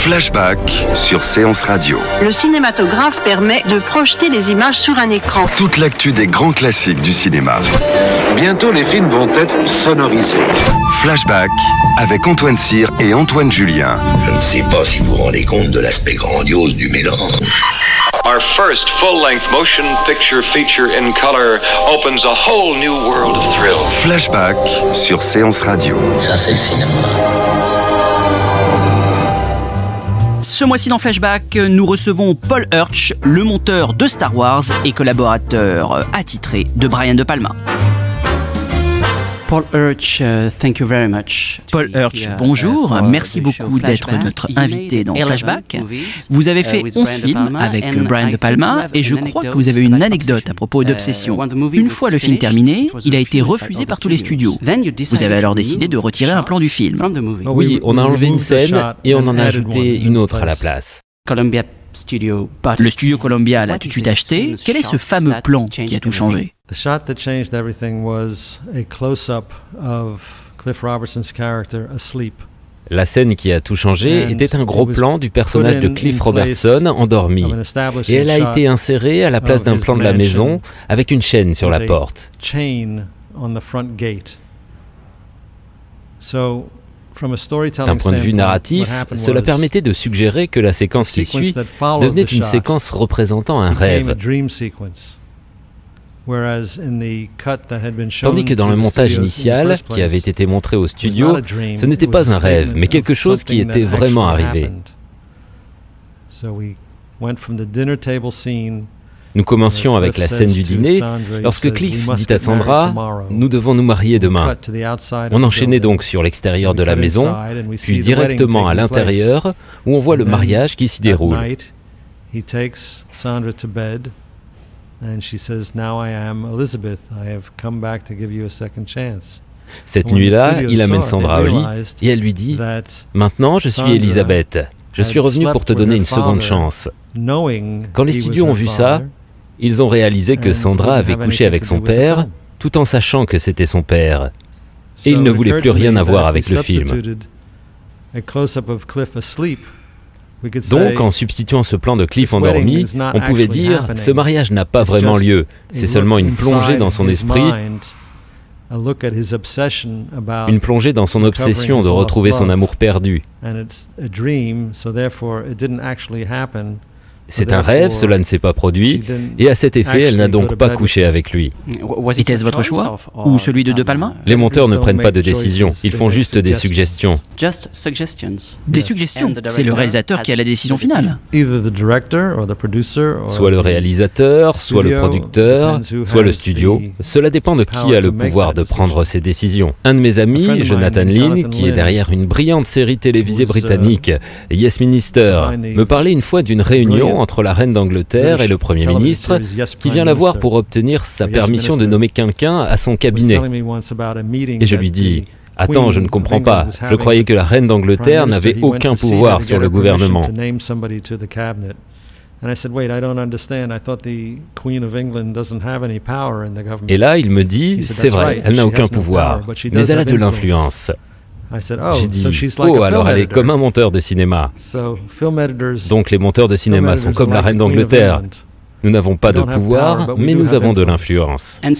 Flashback sur Séance Radio. Le cinématographe permet de projeter les images sur un écran. Toute l'actu des grands classiques du cinéma. Bientôt, les films vont être sonorisés. Flashback avec Antoine Cyr et Antoine Julien. Je ne sais pas si vous vous rendez compte de l'aspect grandiose du mélange. Our first full-length motion picture feature in color opens a whole new world of thrill. Flashback sur Séance Radio. Ça, c'est le cinéma. Ce mois-ci dans Flashback, nous recevons Paul Hirsch, le monteur de Star Wars et collaborateur attitré de Brian De Palma. Paul Hirsch, thank you very much. Paul Hirsch, bonjour. Merci beaucoup d'être notre invité dans Flashback. Vous avez fait 11 films avec Brian De Palma et je crois que vous avez une anecdote à propos d'Obsession. Une fois le film terminé, il a été refusé par tous les studios. Vous avez alors décidé de retirer un plan du film. Oui, on a enlevé une scène et on en a ajouté une autre à la place. Le studio Columbia l'a tout de suite acheté. Quel est ce fameux plan qui a tout changé? The shot that changed everything was a close-up of Cliff Robertson's character asleep. La scène qui a tout changé était un gros plan du personnage de Cliff Robertson endormi. Et elle a été insérée à la place d'un plan de la maison avec une chaîne sur la porte. D'un point de vue narratif, cela permettait de suggérer que la séquence qui suit devenait une séquence représentant un rêve. Tandis que dans le montage initial, qui avait été montré au studio, ce n'était pas un rêve, mais quelque chose qui était vraiment arrivé. Nous commencions avec la scène du dîner, lorsque Cliff dit à Sandra « Nous devons nous marier demain ». On enchaînait donc sur l'extérieur de la maison, puis directement à l'intérieur, où on voit le mariage qui s'y déroule. Cette nuit-là, il amène Sandra au lit et elle lui dit « Maintenant, je suis Elisabeth. Je suis revenu pour te donner une seconde chance. » Quand les studios ont vu ça, ils ont réalisé que Sandra avait couché avec son père, tout en sachant que c'était son père. Et ils ne voulaient plus rien avoir avec le film. Donc, en substituant ce plan de Cliff endormi, on pouvait dire « Ce mariage n'a pas vraiment lieu. C'est seulement une plongée dans son esprit, une plongée dans son obsession de retrouver son amour perdu. » C'est un rêve, cela ne s'est pas produit, et à cet effet, elle n'a donc pas couché avec lui. Était-ce votre choix ou celui de De Palma? Les monteurs ne prennent pas de décision, ils font juste des suggestions. Des suggestions? C'est le réalisateur qui a la décision finale. Soit le réalisateur, soit le producteur, soit le studio. Cela dépend de qui a le pouvoir de prendre ces décisions. Un de mes amis, Jonathan Lynn, qui est derrière une brillante série télévisée britannique, Yes Minister, me parlait une fois d'une réunion entre la reine d'Angleterre et le Premier ministre, qui vient la voir pour obtenir sa permission de nommer quelqu'un à son cabinet. Et je lui dis « Attends, je ne comprends pas. Je croyais que la reine d'Angleterre n'avait aucun pouvoir sur le gouvernement. » Et là, il me dit « C'est vrai, elle n'a aucun pouvoir, mais elle a de l'influence. » J'ai dit « Oh, alors elle est comme un monteur de cinéma. » Donc les monteurs de cinéma sont comme la reine d'Angleterre. Nous n'avons pas de pouvoir, mais nous avons de l'influence. Et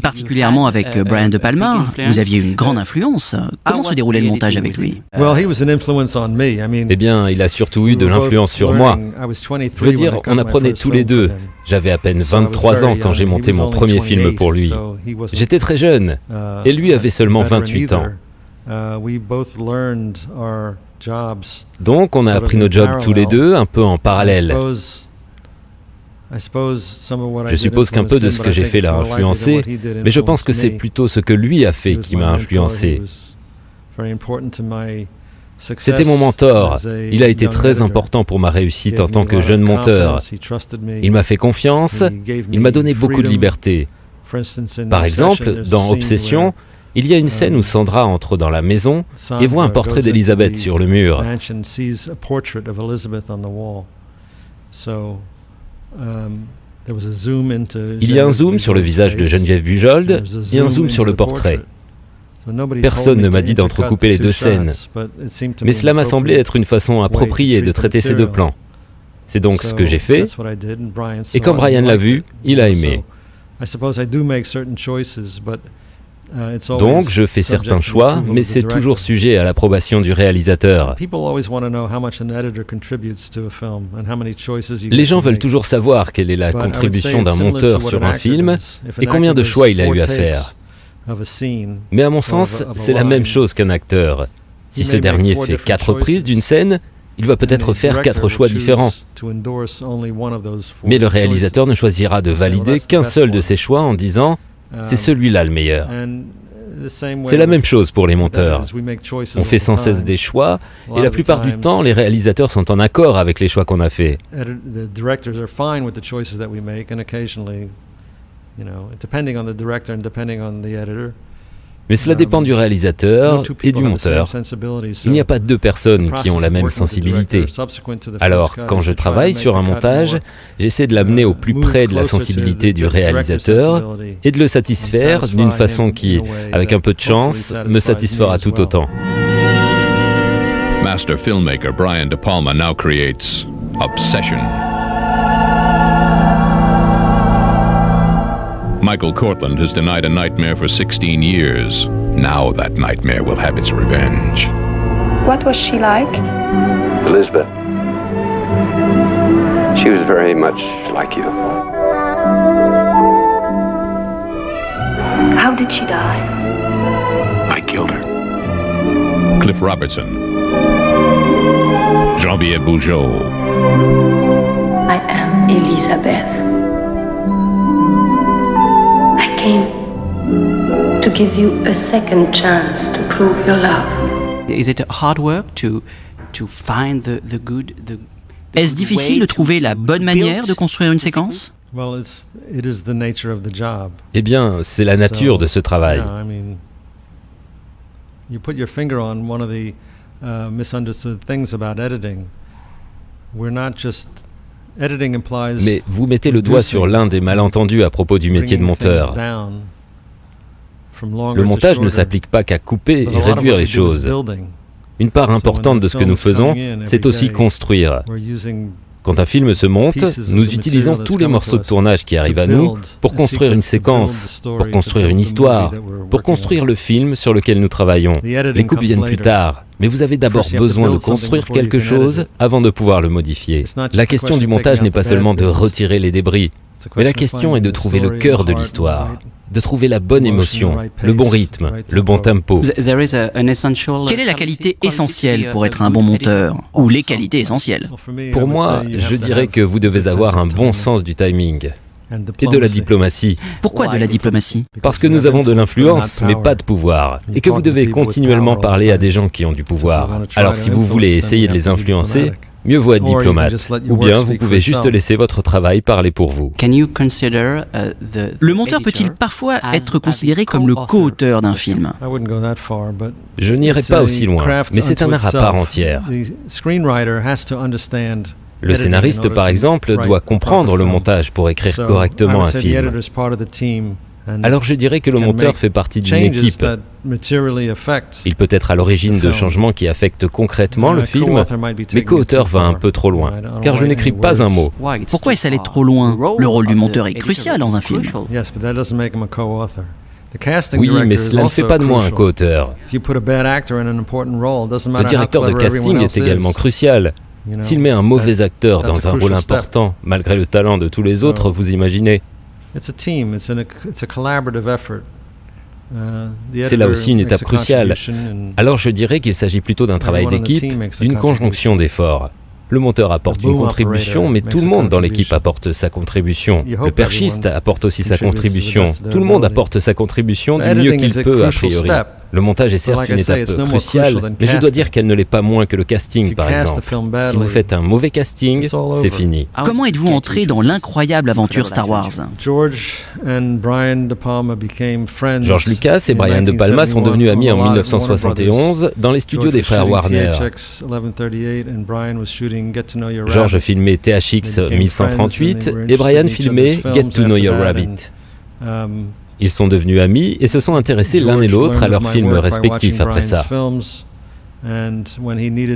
particulièrement avec Brian De Palma, vous aviez une grande influence. Comment se déroulait le montage avec lui? Eh bien, il a surtout eu de l'influence sur moi. Je veux dire, on apprenait tous les deux. J'avais à peine 23 ans quand j'ai monté mon premier film pour lui. J'étais très jeune, et lui avait seulement 28 ans. Donc, on a appris nos jobs tous les deux, un peu en parallèle. Je suppose qu'un peu de ce que j'ai fait l'a influencé, mais je pense que c'est plutôt ce que lui a fait qui m'a influencé. C'était mon mentor. Il a été très important pour ma réussite en tant que jeune monteur. Il m'a fait confiance, il m'a donné beaucoup de liberté. Par exemple, dans Obsession, il y a une scène où Sandra entre dans la maison et voit un portrait d'Elisabeth sur le mur. Il y a un zoom sur le visage de Geneviève Bujold et un zoom sur le portrait. Personne ne m'a dit d'entrecouper les deux scènes, mais cela m'a semblé être une façon appropriée de traiter ces deux plans. C'est donc ce que j'ai fait, et quand Brian l'a vu, il a aimé. Donc je fais certains choix, mais c'est toujours sujet à l'approbation du réalisateur. Les gens veulent toujours savoir quelle est la contribution d'un monteur sur un film et combien de choix il a eu à faire. Mais à mon sens, c'est la même chose qu'un acteur. Si ce dernier fait 4 prises d'une scène, il va peut-être faire 4 choix différents. Mais le réalisateur ne choisira de valider qu'un seul de ses choix en disant « c'est celui-là le meilleur ». C'est la même chose pour les monteurs. On fait sans cesse des choix, et la plupart du temps, les réalisateurs sont en accord avec les choix qu'on a faits. Mais cela dépend du réalisateur et du monteur. Il n'y a pas 2 personnes qui ont la même sensibilité. Alors, quand je travaille sur un montage, j'essaie de l'amener au plus près de la sensibilité du réalisateur et de le satisfaire d'une façon qui, avec un peu de chance, me satisfera tout autant. Master filmmaker Brian De Palma now creates Obsession. Michael Cortland has denied a nightmare for 16 years. Now that nightmare will have its revenge. What was she like? Elizabeth. She was very much like you. How did she die? I killed her. Cliff Robertson. Jean-Pierre Bougeaud. I am Elizabeth. To give you a second chance to prove your love. Is it hard work to find the good? Est-ce difficile de trouver la bonne manière de construire une séquence? Eh bien, c'est la nature de ce travail. You put your finger on one of the misunderstood things about editing. We're not just Mais vous mettez le doigt sur l'un des malentendus à propos du métier de monteur. Le montage ne s'applique pas qu'à couper et réduire les choses. Une part importante de ce que nous faisons, c'est aussi construire. Quand un film se monte, nous utilisons tous les morceaux de tournage qui arrivent à nous pour construire une séquence, pour construire une histoire, pour construire le film sur lequel nous travaillons. Les coupes viennent plus tard, mais vous avez d'abord besoin de construire quelque chose avant de pouvoir le modifier. La question du montage n'est pas seulement de retirer les débris, mais la question est de trouver le cœur de l'histoire, de trouver la bonne émotion, le bon rythme, le bon tempo. Quelle est la qualité essentielle pour être un bon monteur? Ou les qualités essentielles? Pour moi, je dirais que vous devez avoir un bon sens du timing et de la diplomatie. Pourquoi de la diplomatie? Parce que nous avons de l'influence, mais pas de pouvoir, et que vous devez continuellement parler à des gens qui ont du pouvoir. Alors si vous voulez essayer de les influencer, mieux vaut être diplomate, ou bien vous pouvez juste laisser votre travail parler pour vous. Le monteur peut-il parfois être considéré comme le co-auteur d'un film? Je n'irai pas aussi loin, mais c'est un art à part entière. Le scénariste, par exemple, doit comprendre le montage pour écrire correctement un film. Alors je dirais que le monteur fait partie d'une équipe. Il peut être à l'origine de changements qui affectent concrètement le film, mais co-auteur va un peu trop loin, car je n'écris pas un mot. Pourquoi est-ce allé trop loin? Le rôle du monteur est crucial dans un film. Oui, mais cela ne fait pas de moi un co-auteur. Le directeur de casting est également crucial. S'il met un mauvais acteur dans un rôle important, malgré le talent de tous les autres, vous imaginez. C'est là aussi une étape cruciale. Alors je dirais qu'il s'agit plutôt d'un travail d'équipe, d'une conjonction d'efforts. Le monteur apporte une contribution, mais tout le monde dans l'équipe apporte sa contribution. Le perchiste apporte aussi sa contribution. Tout le monde apporte sa contribution du mieux qu'il peut, a priori. Le montage est certes une étape cruciale, mais je dois dire qu'elle ne l'est pas moins que le casting, par exemple. Si vous faites un mauvais casting, c'est fini. Comment êtes-vous entré dans l'incroyable aventure Star Wars? George Lucas et Brian De Palma sont devenus amis en 1971 dans les studios des frères Warner. George filmait THX 1138 et Brian filmait Get to Know Your Rabbit. Ils sont devenus amis et se sont intéressés l'un et l'autre à leurs films respectifs après ça.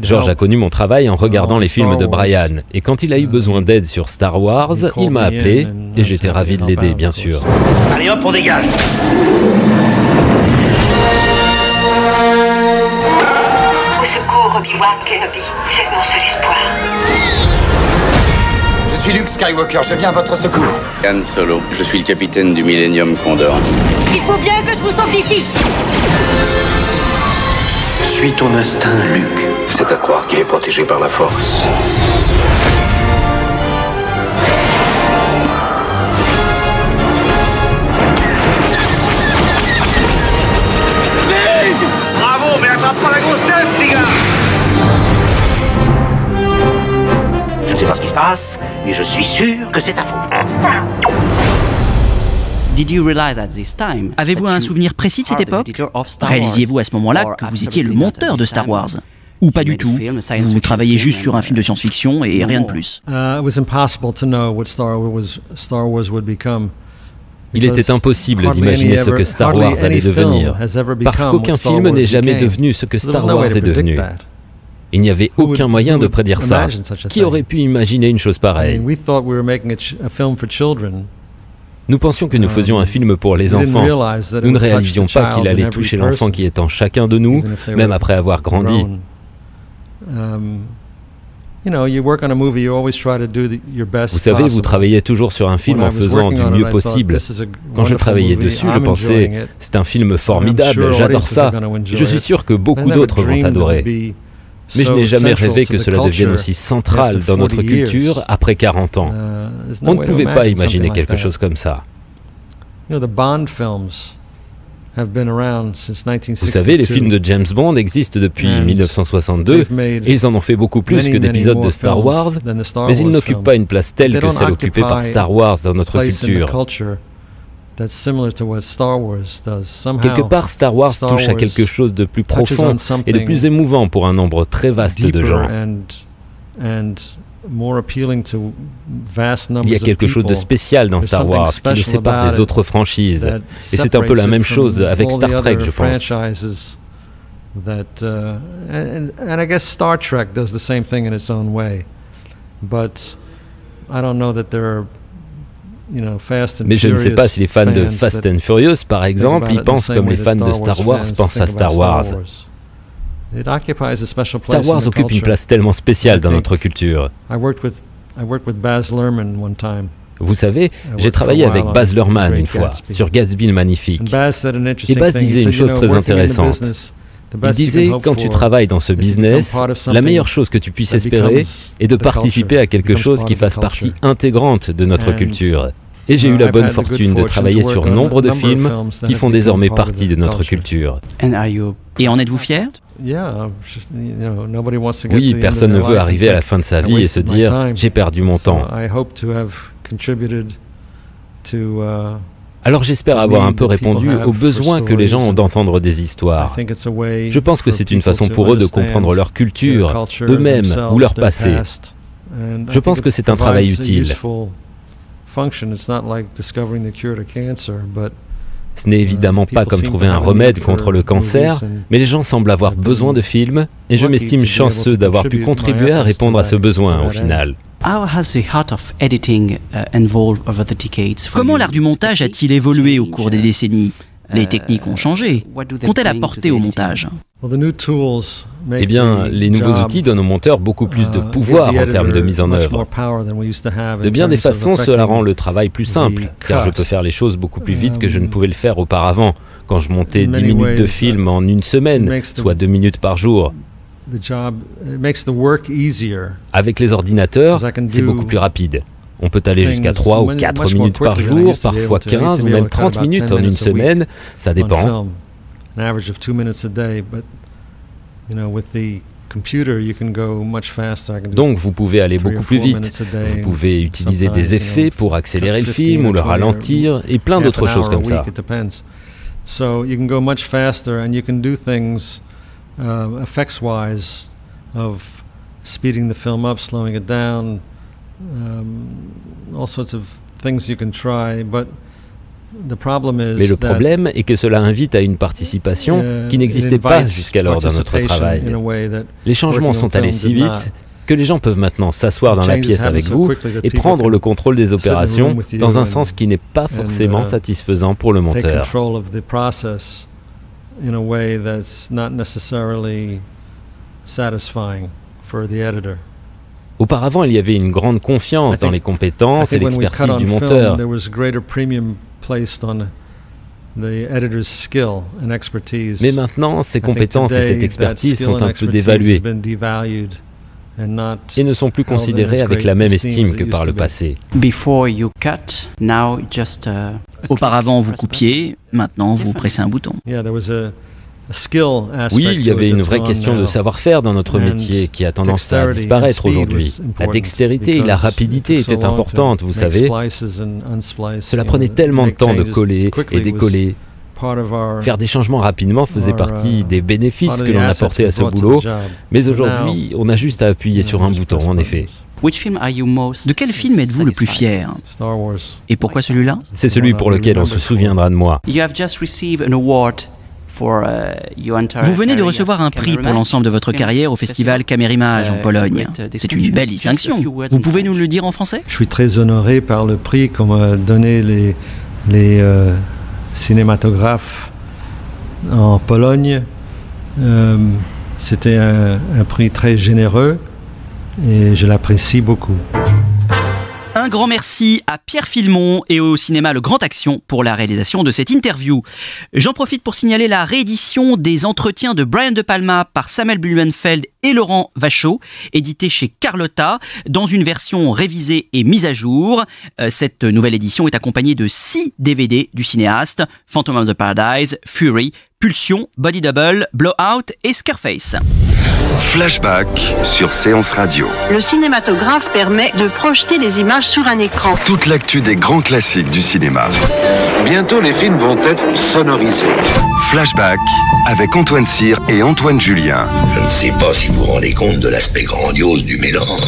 George a connu mon travail en regardant les films de Brian, et quand il a eu besoin d'aide sur Star Wars, il m'a appelé, et j'étais ravi de l'aider, bien sûr. Allez hop, on dégage! Au secours, Obi-Wan Kenobi, vous êtes mon seul espoir. Je suis Luke Skywalker, je viens à votre secours. Han Solo, je suis le capitaine du Millennium Condor. Il faut bien que je vous sorte d'ici. Suis ton instinct, Luke. C'est à croire qu'il est protégé par la Force. Bravo, mais attrape pas la grosse tête, les gars! Je ne sais pas ce qui se passe, mais je suis sûr que c'est ta faute. Avez-vous un souvenir précis de cette époque? Réalisiez-vous à ce moment-là que vous étiez le monteur de Star Wars? Ou pas du tout? Vous travaillez juste sur un film de science-fiction et rien de plus. Il était impossible d'imaginer ce que Star Wars allait devenir, parce qu'aucun film n'est jamais devenu ce que Star Wars est devenu. Il n'y avait aucun moyen de prédire ça. Qui aurait pu imaginer une chose pareille? Nous pensions que nous faisions un film pour les enfants. Nous ne réalisions pas qu'il allait toucher l'enfant qui est en chacun de nous, même après avoir grandi. Vous savez, vous travaillez toujours sur un film en faisant du mieux possible. Quand je travaillais dessus, je pensais, c'est un film formidable, j'adore ça. Je suis sûr que beaucoup d'autres vont adorer. Mais je n'ai jamais rêvé que cela devienne aussi central dans notre culture après 40 ans. On ne pouvait pas imaginer quelque chose comme ça. Vous savez, les films de James Bond existent depuis 1962 et ils en ont fait beaucoup plus que d'épisodes de Star Wars, mais ils n'occupent pas une place telle que celle occupée par Star Wars dans notre culture. Quelque part, Star Wars touche à quelque chose de plus profond et de plus émouvant pour un nombre très vaste de gens. Il y a quelque chose de spécial dans Star Wars qui le sépare des autres franchises. Et c'est un peu la même chose avec Star Trek, je pense. Star Trek does the same thing in its own way. But I don't know that there are Mais je ne sais pas si les fans de Fast and Furious, par exemple, y pensent comme les fans de Star Wars pensent à Star Wars. Star Wars occupe une place tellement spéciale dans notre culture. Vous savez, j'ai travaillé avec Baz Luhrmann une fois, sur Gatsby le Magnifique. Et Baz disait une chose très intéressante. Il disait, quand tu travailles dans ce business, la meilleure chose que tu puisses espérer est de participer à quelque chose qui fasse partie intégrante de notre culture. Et j'ai eu la bonne fortune de travailler sur nombre de films qui font désormais partie de notre culture. Et en êtes-vous fier? Oui, personne ne veut arriver à la fin de sa vie et se dire « j'ai perdu mon temps ». Alors j'espère avoir un peu répondu aux besoins que les gens ont d'entendre des histoires. Je pense que c'est une façon pour eux de comprendre leur culture, eux-mêmes ou leur passé. Je pense que c'est un travail utile. Ce n'est évidemment pas comme trouver un remède contre le cancer, mais les gens semblent avoir besoin de films, et je m'estime chanceux d'avoir pu contribuer à répondre à ce besoin au final. Comment l'art du montage a-t-il évolué au cours des décennies? Les techniques ont changé. Qu'ont-elles apporté au montage? Eh bien, les nouveaux outils donnent aux monteurs beaucoup plus de pouvoir en termes de mise en œuvre. De bien des façons, cela rend le travail plus simple, car je peux faire les choses beaucoup plus vite que je ne pouvais le faire auparavant, quand je montais 10 minutes de film en une semaine, soit 2 minutes par jour. Avec les ordinateurs, c'est beaucoup plus rapide. On peut aller jusqu'à 3 ou 4 minutes par jour, parfois 15 ou même 30 minutes en une semaine, ça dépend. Donc vous pouvez aller beaucoup plus vite. Vous pouvez utiliser des effets pour accélérer le film ou le ralentir et plein d'autres choses comme ça. Effects-wise, of speeding the film up, slowing it down, all sorts of things you can try, but Mais le problème est que cela invite à une participation qui n'existait pas jusqu'alors dans notre travail. Les changements sont allés si vite que les gens peuvent maintenant s'asseoir dans la pièce avec vous et prendre le contrôle des opérations dans un sens qui n'est pas forcément satisfaisant pour le monteur. Auparavant, il y avait une grande confiance dans les compétences et l'expertise du monteur. Mais maintenant, ces compétences et cette expertise sont un peu dévaluées et ne sont plus considérées avec la même estime que par le passé. Auparavant, vous coupiez, maintenant, vous pressez un bouton. Oui, il y avait une vraie question de savoir-faire dans notre métier qui a tendance à disparaître aujourd'hui. La dextérité et la rapidité étaient importantes, vous savez. Cela prenait tellement de temps de coller et décoller. Faire des changements rapidement faisait partie des bénéfices que l'on apportait à ce boulot, mais aujourd'hui, on a juste à appuyer sur un bouton, en effet. De quel film êtes-vous le plus fier? Et pourquoi celui-là? C'est celui pour lequel on se souviendra de moi. Vous venez de recevoir un prix pour l'ensemble de votre carrière au festival Camérimage en Pologne. C'est une belle distinction. Vous pouvez nous le dire en français? Je suis très honoré par le prix qu'on m'a donné les cinématographes en Pologne. C'était un prix très généreux et je l'apprécie beaucoup. Un grand merci à Pierre Filmon et au cinéma Le Grand Action pour la réalisation de cette interview. J'en profite pour signaler la réédition des entretiens de Brian De Palma par Samuel Blumenfeld et Laurent Vachaud, édité chez Carlotta, dans une version révisée et mise à jour. Cette nouvelle édition est accompagnée de 6 DVD du cinéaste: Phantom of the Paradise, Fury, Pulsion, Body Double, Blowout et Scarface. Flashback sur Séance Radio. Le cinématographe permet de projeter des images sur un écran. Toute l'actu des grands classiques du cinéma. Bientôt, les films vont être sonorisés. Flashback avec Antoine Cyr et Antoine Julien. Je ne sais pas si vous vous rendez compte de l'aspect grandiose du mélange.